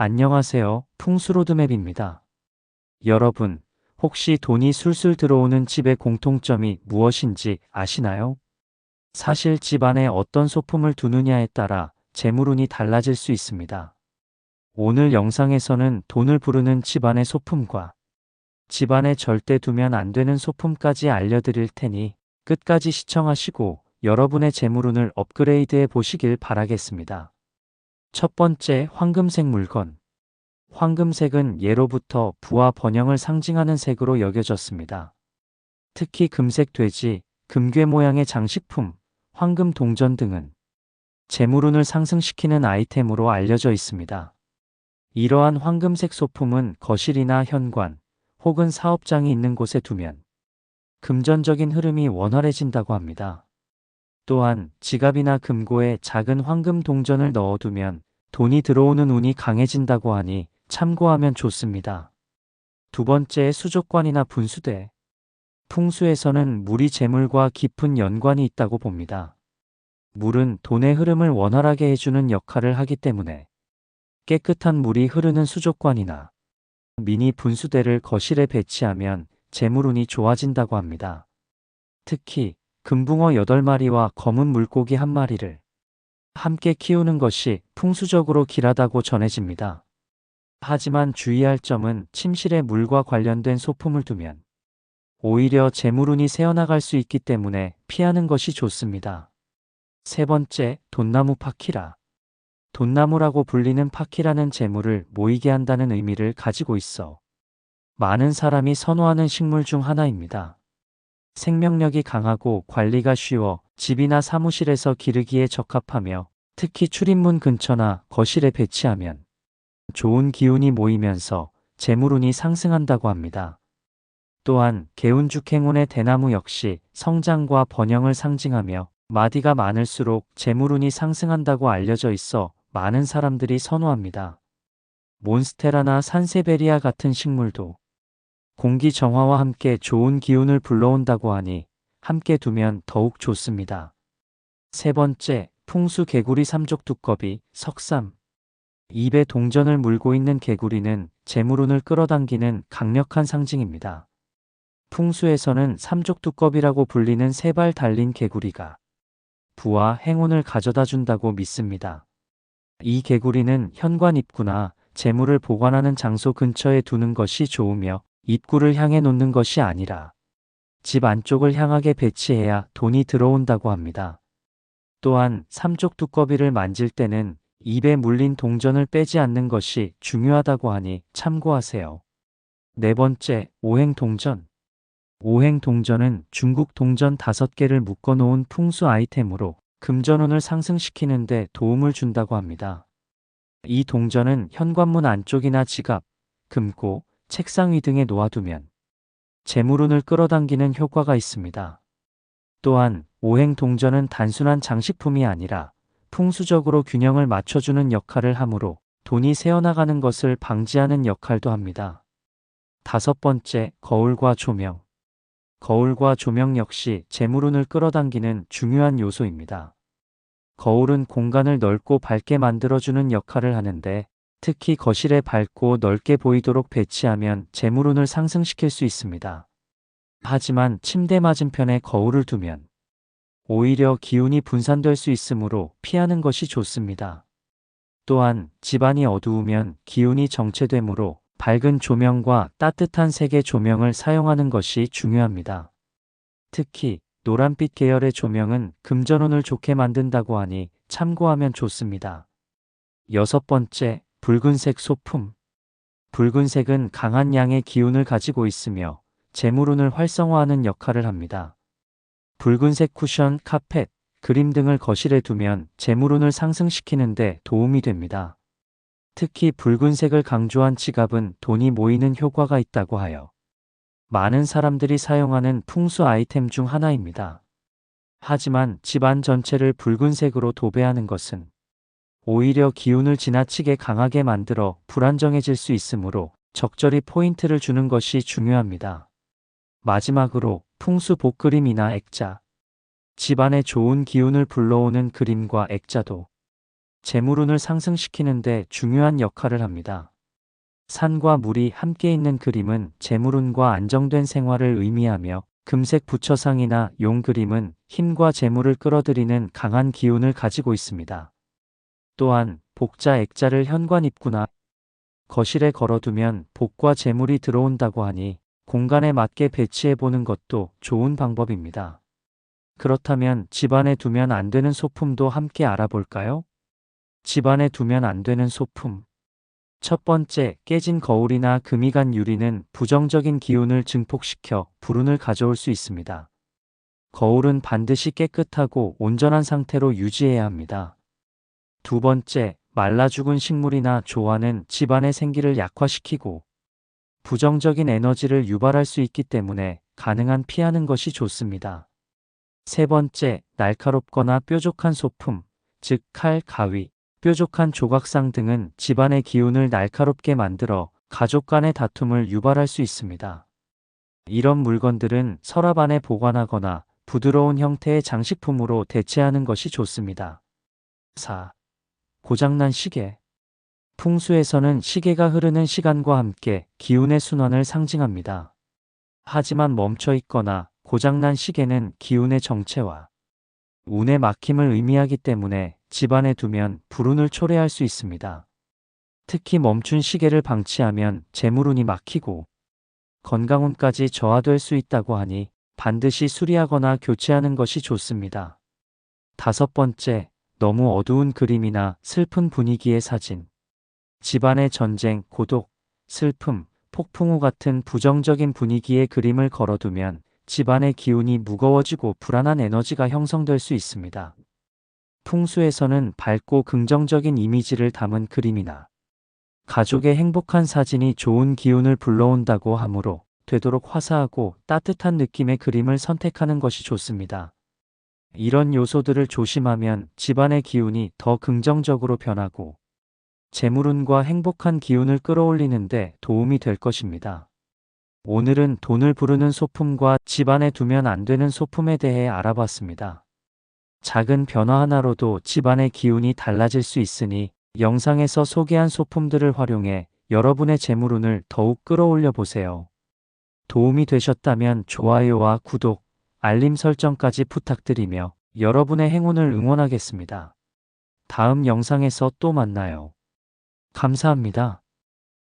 안녕하세요. 풍수로드맵입니다. 여러분, 혹시 돈이 술술 들어오는 집의 공통점이 무엇인지 아시나요? 사실 집 안에 어떤 소품을 두느냐에 따라 재물운이 달라질 수 있습니다. 오늘 영상에서는 돈을 부르는 집안의 소품과 집안에 절대 두면 안 되는 소품까지 알려드릴 테니 끝까지 시청하시고 여러분의 재물운을 업그레이드해 보시길 바라겠습니다. 첫 번째, 황금색 물건. 황금색은 예로부터 부와 번영을 상징하는 색으로 여겨졌습니다. 특히 금색 돼지, 금괴 모양의 장식품, 황금 동전 등은 재물운을 상승시키는 아이템으로 알려져 있습니다. 이러한 황금색 소품은 거실이나 현관, 혹은 사업장이 있는 곳에 두면 금전적인 흐름이 원활해진다고 합니다. 또한 지갑이나 금고에 작은 황금 동전을 넣어두면 돈이 들어오는 운이 강해진다고 하니 참고하면 좋습니다. 두 번째, 수족관이나 분수대. 풍수에서는 물이 재물과 깊은 연관이 있다고 봅니다. 물은 돈의 흐름을 원활하게 해주는 역할을 하기 때문에 깨끗한 물이 흐르는 수족관이나 미니 분수대를 거실에 배치하면 재물운이 좋아진다고 합니다. 특히 금붕어 8마리와 검은 물고기 1마리를 함께 키우는 것이 풍수적으로 길하다고 전해집니다. 하지만 주의할 점은 침실에 물과 관련된 소품을 두면 오히려 재물운이 새어나갈 수 있기 때문에 피하는 것이 좋습니다. 세 번째, 돈나무 파키라. 돈나무라고 불리는 파키라는 재물을 모이게 한다는 의미를 가지고 있어 많은 사람이 선호하는 식물 중 하나입니다. 생명력이 강하고 관리가 쉬워 집이나 사무실에서 기르기에 적합하며 특히 출입문 근처나 거실에 배치하면 좋은 기운이 모이면서 재물운이 상승한다고 합니다. 또한 개운죽 행운의 대나무 역시 성장과 번영을 상징하며 마디가 많을수록 재물운이 상승한다고 알려져 있어 많은 사람들이 선호합니다. 몬스테라나 산세베리아 같은 식물도 공기 정화와 함께 좋은 기운을 불러온다고 하니 함께 두면 더욱 좋습니다. 세 번째, 풍수 개구리 삼족 두꺼비, 석삼. 입에 동전을 물고 있는 개구리는 재물운을 끌어당기는 강력한 상징입니다. 풍수에서는 삼족두꺼비라고 불리는 3발 달린 개구리가 부와 행운을 가져다 준다고 믿습니다. 이 개구리는 현관 입구나 재물을 보관하는 장소 근처에 두는 것이 좋으며 입구를 향해 놓는 것이 아니라 집 안쪽을 향하게 배치해야 돈이 들어온다고 합니다. 또한 삼족두꺼비를 만질 때는 입에 물린 동전을 빼지 않는 것이 중요하다고 하니 참고하세요. 네 번째, 오행동전. 오행동전은 중국 동전 5개를 묶어 놓은 풍수 아이템으로 금전운을 상승시키는 데 도움을 준다고 합니다. 이 동전은 현관문 안쪽이나 지갑, 금고, 책상 위 등에 놓아두면 재물운을 끌어당기는 효과가 있습니다. 또한 오행동전은 단순한 장식품이 아니라 풍수적으로 균형을 맞춰주는 역할을 하므로 돈이 새어나가는 것을 방지하는 역할도 합니다. 다섯 번째, 거울과 조명. 거울과 조명 역시 재물운을 끌어당기는 중요한 요소입니다. 거울은 공간을 넓고 밝게 만들어주는 역할을 하는데 특히 거실에 밝고 넓게 보이도록 배치하면 재물운을 상승시킬 수 있습니다. 하지만 침대 맞은편에 거울을 두면 오히려 기운이 분산될 수 있으므로 피하는 것이 좋습니다. 또한 집안이 어두우면 기운이 정체되므로 밝은 조명과 따뜻한 색의 조명을 사용하는 것이 중요합니다. 특히 노란빛 계열의 조명은 금전운을 좋게 만든다고 하니 참고하면 좋습니다. 여섯 번째, 붉은색 소품. 붉은색은 강한 양의 기운을 가지고 있으며 재물운을 활성화하는 역할을 합니다. 붉은색 쿠션, 카펫, 그림 등을 거실에 두면 재물운을 상승시키는 데 도움이 됩니다. 특히 붉은색을 강조한 지갑은 돈이 모이는 효과가 있다고 하여 많은 사람들이 사용하는 풍수 아이템 중 하나입니다. 하지만 집안 전체를 붉은색으로 도배하는 것은 오히려 기운을 지나치게 강하게 만들어 불안정해질 수 있으므로 적절히 포인트를 주는 것이 중요합니다. 마지막으로 풍수 복그림이나 액자. 집안에 좋은 기운을 불러오는 그림과 액자도 재물운을 상승시키는데 중요한 역할을 합니다. 산과 물이 함께 있는 그림은 재물운과 안정된 생활을 의미하며 금색 부처상이나 용 그림은 힘과 재물을 끌어들이는 강한 기운을 가지고 있습니다. 또한 복자 액자를 현관 입구나 거실에 걸어두면 복과 재물이 들어온다고 하니 공간에 맞게 배치해 보는 것도 좋은 방법입니다. 그렇다면 집안에 두면 안 되는 소품도 함께 알아볼까요? 집안에 두면 안 되는 소품. 첫 번째, 깨진 거울이나 금이 간 유리는 부정적인 기운을 증폭시켜 불운을 가져올 수 있습니다. 거울은 반드시 깨끗하고 온전한 상태로 유지해야 합니다. 두 번째, 말라 죽은 식물이나 조화는 집안의 생기를 약화시키고 부정적인 에너지를 유발할 수 있기 때문에 가능한 피하는 것이 좋습니다. 세 번째, 날카롭거나 뾰족한 소품, 즉 칼, 가위, 뾰족한 조각상 등은 집안의 기운을 날카롭게 만들어 가족 간의 다툼을 유발할 수 있습니다. 이런 물건들은 서랍 안에 보관하거나 부드러운 형태의 장식품으로 대체하는 것이 좋습니다. 4. 고장난 시계. 풍수에서는 시계가 흐르는 시간과 함께 기운의 순환을 상징합니다. 하지만 멈춰 있거나 고장난 시계는 기운의 정체와 운의 막힘을 의미하기 때문에 집안에 두면 불운을 초래할 수 있습니다. 특히 멈춘 시계를 방치하면 재물운이 막히고 건강운까지 저하될 수 있다고 하니 반드시 수리하거나 교체하는 것이 좋습니다. 다섯 번째, 너무 어두운 그림이나 슬픈 분위기의 사진. 집안의 전쟁, 고독, 슬픔, 폭풍우 같은 부정적인 분위기의 그림을 걸어두면 집안의 기운이 무거워지고 불안한 에너지가 형성될 수 있습니다. 풍수에서는 밝고 긍정적인 이미지를 담은 그림이나 가족의 행복한 사진이 좋은 기운을 불러온다고 하므로 되도록 화사하고 따뜻한 느낌의 그림을 선택하는 것이 좋습니다. 이런 요소들을 조심하면 집안의 기운이 더 긍정적으로 변하고 재물운과 행복한 기운을 끌어올리는데 도움이 될 것입니다. 오늘은 돈을 부르는 소품과 집안에 두면 안 되는 소품에 대해 알아봤습니다. 작은 변화 하나로도 집안의 기운이 달라질 수 있으니 영상에서 소개한 소품들을 활용해 여러분의 재물운을 더욱 끌어올려 보세요. 도움이 되셨다면 좋아요와 구독, 알림 설정까지 부탁드리며 여러분의 행운을 응원하겠습니다. 다음 영상에서 또 만나요. 감사합니다.